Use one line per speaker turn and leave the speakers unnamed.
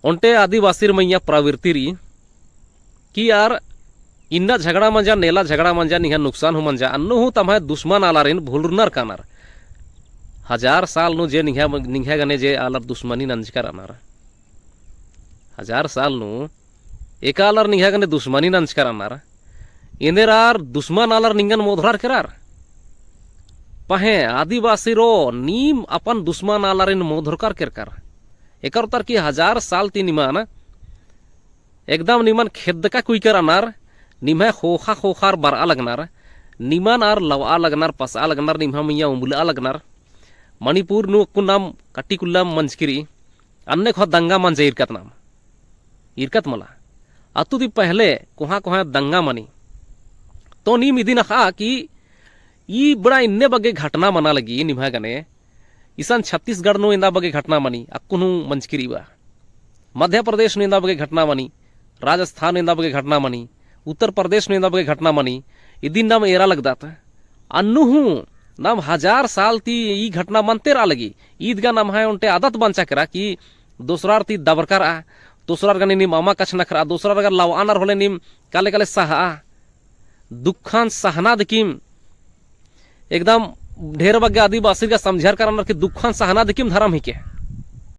ओंटे आदिवासी मैया प्रवृत्ति री कि यार इन्ना झगड़ा मंजा नेला झगड़ा मंजा निहा नुकसान हो मंजा अन्नु हूँ तम्हे दुश्मन आलारिन भूलुरनर कानार 1000 साल नु जे निहा गने जे आलर दुश्मनी नंजकर अनार 1000 साल नु एकालर निहा गने दुश्मनी नंजकर अनार इंदेरार दुश्मन आलर निंगन मोधरार करार पहे आदिवासी रो नीम अपन दुश्मन आलारिन मोधरकार केरकार एकर उतर की 1000 साल ती निमान एकदम निमान खेदका कुइकर अनार निम्हा खोखा खोखार बरा लगनार निमान आर लवा लगनार पसा लगनार निम्हा मैया उमुला लगनार मणिपुर नु कुनाम कट्टिकुल्लाम मंजकिरी अन्य खो दंगा मंजे इरकत मला अतु दी पहले कोहा कोहा दंगा मनी तो नीम इदी नखा कि ई बड़ा इन्ने बगे घटना मना लगी निम्हा गने ईसान छत्तीसगढ़ नु इंदा बगे घटना मनी अक्कुनु मंजकिरी बा मध्य प्रदेश नु इंदा बगे घटना मनी राजस्थान इंदा बगे घटना मनी उत्तर प्रदेश नु इंदा बगे घटना मनी इदिन नाम एरा लगदात अन्नु हूँ नाम 1000 साल ती ई घटना मनते रा लगी ईदगा नाम है उनटे आदत बंचा करा कि दूसरार ती दबरकर आ दूसरार गने निम अमा कछ नखरा दूसरार अगर लवानर होले निम काले काले सहा दुखान सहना दिकिम एकदम ढेर बगे आदिवासी का समझार कर कि दुखान सहना दिकिम धर्म ही के